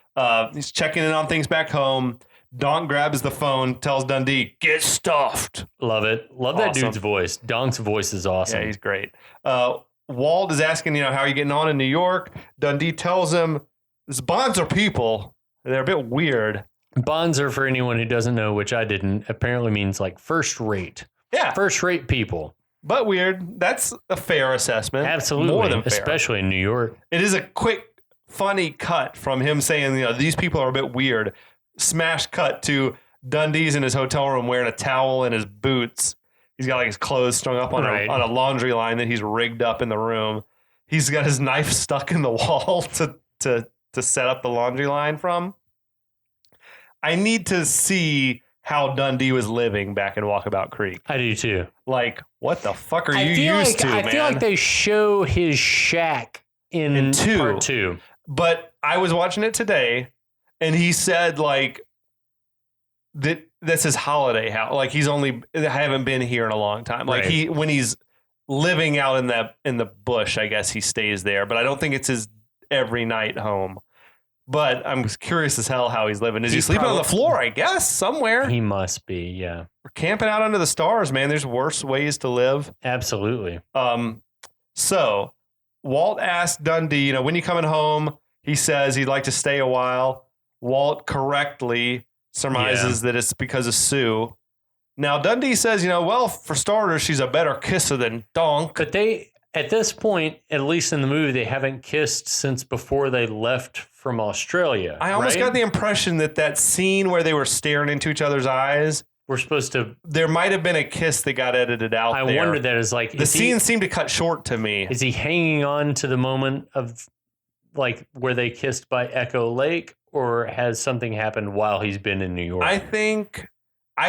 He's checking in on things back home. Donk grabs the phone, tells Dundee, get stuffed. Love it. Love that dude's voice. Donk's voice is awesome. Yeah, he's great. Walt is asking, how are you getting on in New York? Dundee tells him, "These bonds are people. They're a bit weird." Bonds are, for anyone who doesn't know, which I didn't, apparently means like first rate. Yeah. First rate people. But weird. That's a fair assessment. Absolutely. More than fair. Especially in New York. It is a quick, funny cut from him saying, these people are a bit weird. Smash cut to Dundee's in his hotel room wearing a towel and his boots. He's got like his clothes strung up on a laundry line that he's rigged up in the room. He's got his knife stuck in the wall to set up the laundry line from. I need to see how Dundee was living back in Walkabout Creek. I do too. Like, what the fuck are you used to, man? I feel like they show his shack in part 2. But I was watching it today, and he said, like, that's his holiday house. Like, I haven't been here in a long time. Like, right. when he's living out in the bush, I guess he stays there. But I don't think it's his every night home. But I'm curious as hell how he's living. Is he sleeping on the floor, I guess, somewhere? He must be, yeah. We're camping out under the stars, man. There's worse ways to live. Absolutely. So Walt asks Dundee, when you coming home? He says he'd like to stay a while. Walt correctly surmises that it's because of Sue. Now, Dundee says, well, for starters, she's a better kisser than Donk. But at this point, at least in the movie, they haven't kissed since before they left from Australia. I almost got the impression that scene where they were staring into each other's eyes, we're supposed to... There might have been a kiss that got edited out there. I wonder that is like... The scene seemed to cut short to me. Is he hanging on to the moment of like where they kissed by Echo Lake, or has something happened while he's been in New York? I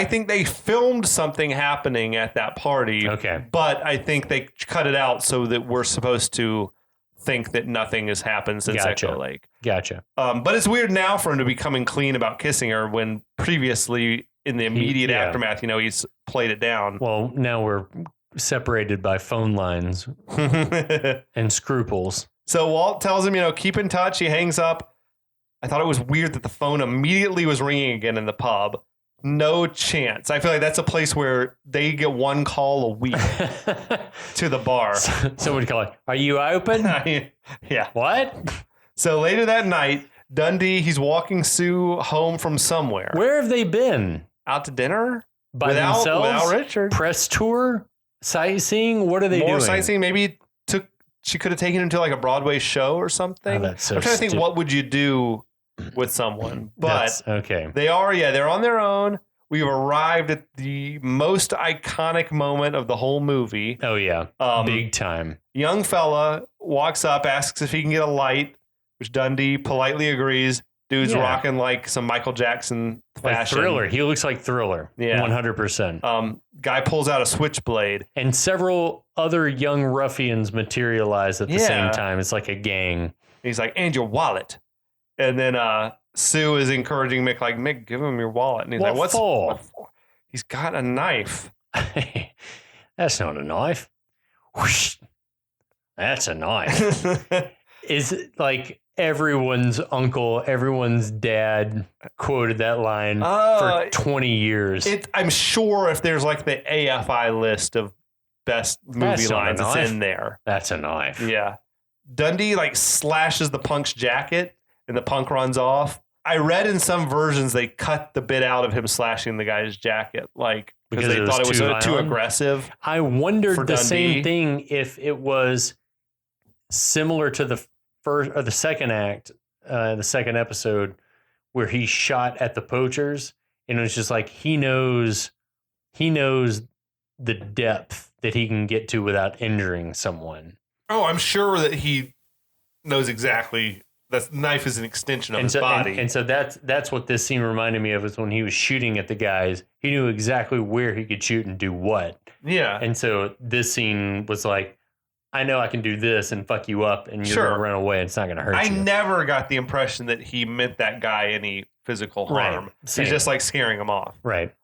think they filmed something happening at that party. Okay. But I think they cut it out so that we're supposed to think that nothing has happened since Echo Lake. Gotcha. But it's weird now for him to be coming clean about kissing her when previously in the immediate aftermath, he's played it down. Well, now we're separated by phone lines and scruples. So Walt tells him, keep in touch. He hangs up. I thought it was weird that the phone immediately was ringing again in the pub. No chance. I feel like that's a place where they get one call a week to the bar. Somebody calling, "Are you open?" Yeah. What? So later that night, Dundee, he's walking Sue home from somewhere. Where have they been? Out to dinner? By themselves? Without Richard. Press tour? Sightseeing? What are they doing? More sightseeing? Maybe she could have taken him to like a Broadway show or something. Oh, that's so I'm trying to think, what would you do with someone? But okay. They're on their own. We've arrived at the most iconic moment of the whole movie. Oh, yeah. Big time. Young fella walks up, asks if he can get a light, which Dundee politely agrees. Dude's rocking like some Michael Jackson fashion. Like Thriller. He looks like Thriller. Yeah. 100%. Guy pulls out a switchblade. And several other young ruffians materialize at the same time. It's like a gang. He's like, "And your wallet." And then Sue is encouraging Mick, like, "Mick, give him your wallet." And he's like, What for? He's got a knife. That's not a knife. Whoosh. That's a knife. Is it like everyone's uncle, everyone's dad quoted that line for 20 years? I'm sure if there's like the AFI list of best movie lines, it's in there. That's a knife. Yeah. Dundee like slashes the punk's jacket and the punk runs off. I read in some versions they cut the bit out of him slashing the guy's jacket, like because they thought it was too aggressive. I wondered the same thing if it was similar to the first or the second act, the second episode where he shot at the poachers, and it was just like he knows the depth that he can get to without injuring someone. Oh, I'm sure that he knows exactly. That knife is an extension of his body. And so that's what this scene reminded me of, is when he was shooting at the guys, he knew exactly where he could shoot and do what. Yeah. And so this scene was like, I know I can do this and fuck you up and you're going to run away and it's not going to hurt you. I never got the impression that he meant that guy any physical harm. Right. He's just like scaring him off. Right.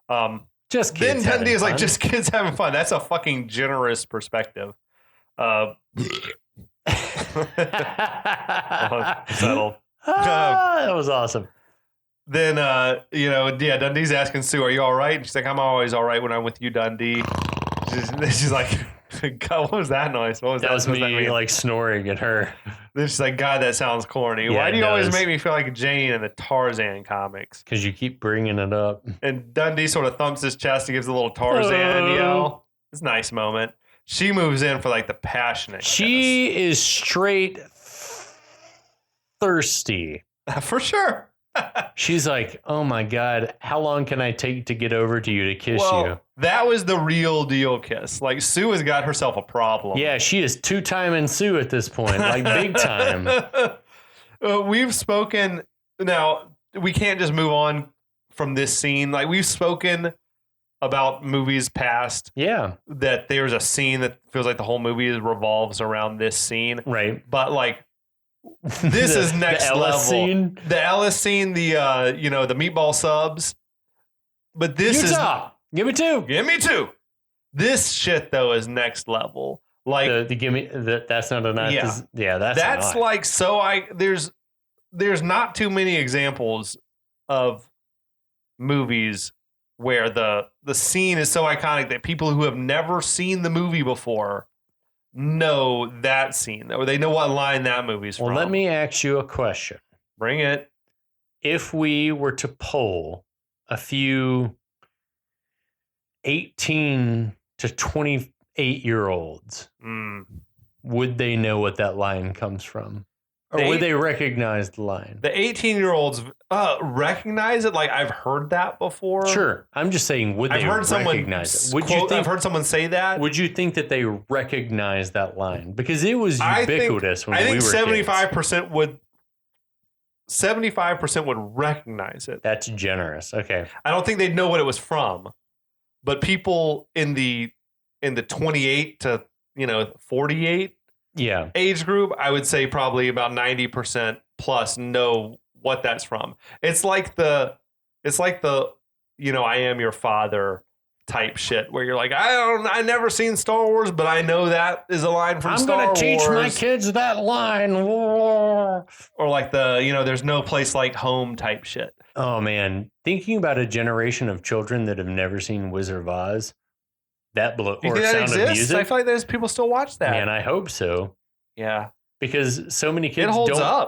Just kids. Then Dundee is like, just kids having fun. That's a fucking generous perspective. Settled. That was awesome. Then, Dundee's asking Sue, "Are you all right?" And she's like, "I'm always all right when I'm with you, Dundee." She's like, God, what was that noise? What was that? That was me like snoring at her. It's just like, God, that sounds corny. Yeah, Why do you it always does. make me feel like Jane in the Tarzan comics? Because you keep bringing it up. And Dundee sort of thumps his chest and gives a little Tarzan yell. It's a nice moment. She moves in for like the passionate kiss. She is straight thirsty. For sure. She's like, oh my God, how long can I take to get over to you to kiss you? That was the real deal kiss. Like, Sue has got herself a problem. Yeah, she is two-timing Sue at this point, like big time. We've spoken. Now, we can't just move on from this scene. Like, we've spoken about movies past. Yeah. That there's a scene that feels like the whole movie revolves around this scene. Right. But, like, this is next the level. Ellis scene? The Ellis scene, the the meatball subs. But this Utah, give me two. Give me two. This shit though is next level. Like the give me that's not a knife. Yeah, that's like there's not too many examples of movies where the scene is so iconic that people who have never seen the movie before know that scene, or they know what line that movie's from. Well, let me ask you a question. Bring it. If we were to poll a few 18 to 28-year-olds, would they know what that line comes from? Or would they recognize the line? The 18-year-olds recognize it. Like, I've heard that before. Sure. I'm just saying, would they recognize it? I've heard someone say that. Would you think that they recognize that line? Because it was ubiquitous when we were kids. I think 75% would recognize it. That's generous. Okay. I don't think they'd know what it was from. But people in the 28 to 48 age group, I would say probably about 90% plus know what that's from. It's like the I am your father type shit where you're like, I never seen Star Wars, but I know that is a line from Star Wars. I'm going to teach my kids that line. Or like there's no place like home type shit. Oh man, thinking about a generation of children that have never seen Wizard of Oz. That blew, or Sound exists? of Music. I feel like there's people still watch that. Man, I hope so. Yeah, because so many kids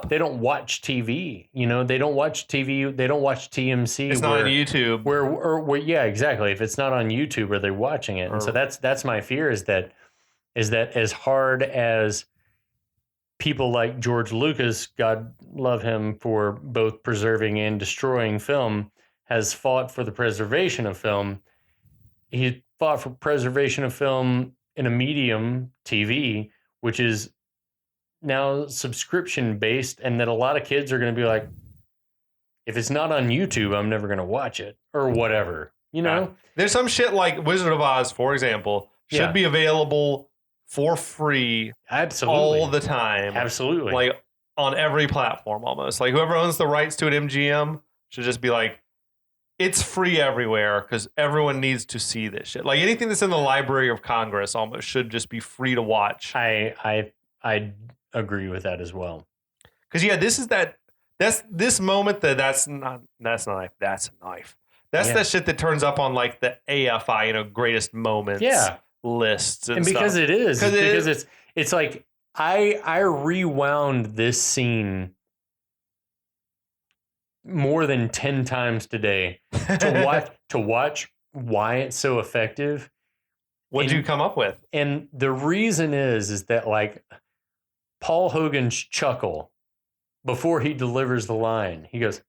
They don't watch TV. They don't watch TV. They don't watch TMC. It's not on YouTube. Where yeah, exactly. If it's not on YouTube, are they watching it? And so that's my fear is that as hard as people like George Lucas, God love him for both preserving and destroying film, has fought for the preservation of film. He fought for preservation of film in a medium, TV, which is now subscription based, and that a lot of kids are going to be like, if it's not on YouTube, I'm never going to watch it or whatever. There's some shit like Wizard of Oz, for example, should be available for free, absolutely, all the time, absolutely, like on every platform almost. Like whoever owns the rights to an MGM should just be like, it's free everywhere because everyone needs to see this shit. Like anything that's in the Library of Congress almost should just be free to watch. I agree with that as well. Because that's this moment that's a knife. That's that shit that turns up on like the AFI, greatest moments lists and because stuff. It is because it's like I rewound this scene more than 10 times today to watch why it's so effective. What did you come up with? And the reason is that like Paul Hogan's chuckle before he delivers the line, he goes,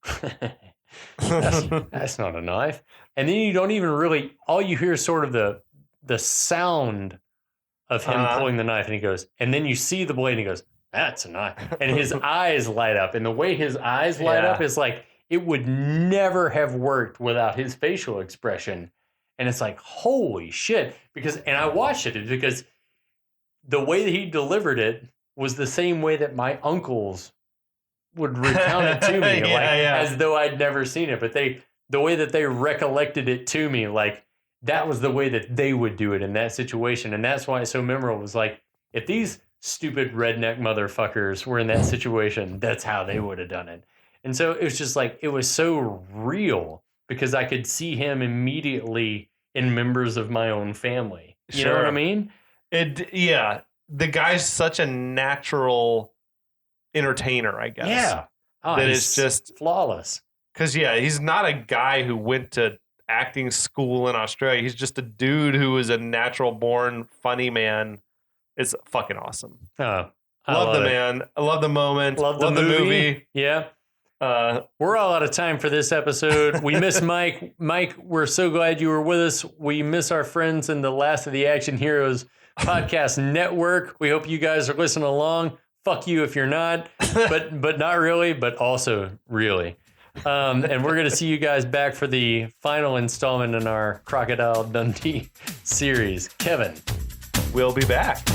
that's not a knife. And then you don't even really, all you hear is sort of the sound of him pulling the knife, and he goes, and then you see the blade and he goes, that's a knife. And his eyes light up. And the way his eyes light up is like, it would never have worked without his facial expression. And it's like, holy shit. And I watched it because the way that he delivered it was the same way that my uncles would recount it to me, as though I'd never seen it. But the way that they recollected it to me, like that was the way that they would do it in that situation. And that's why it's so memorable. It was like, if these stupid redneck motherfuckers were in that situation, that's how they would have done it. And so it was just like, it was so real because I could see him immediately in members of my own family. You know what I mean? The guy's such a natural entertainer, I guess. Yeah. That it's just flawless. Because, he's not a guy who went to acting school in Australia. He's just a dude who is a natural born funny man. It's fucking awesome. Oh, love the man. I love the moment. Love the movie. Yeah. We're all out of time for this episode. We miss Mike. Mike, we're so glad you were with us. We miss our friends in the Last of the Action Heroes podcast network. We hope you guys are listening along. Fuck you if you're not, but not really, but also really. And we're going to see you guys back for the final installment in our Crocodile Dundee series. Kevin. We'll be back.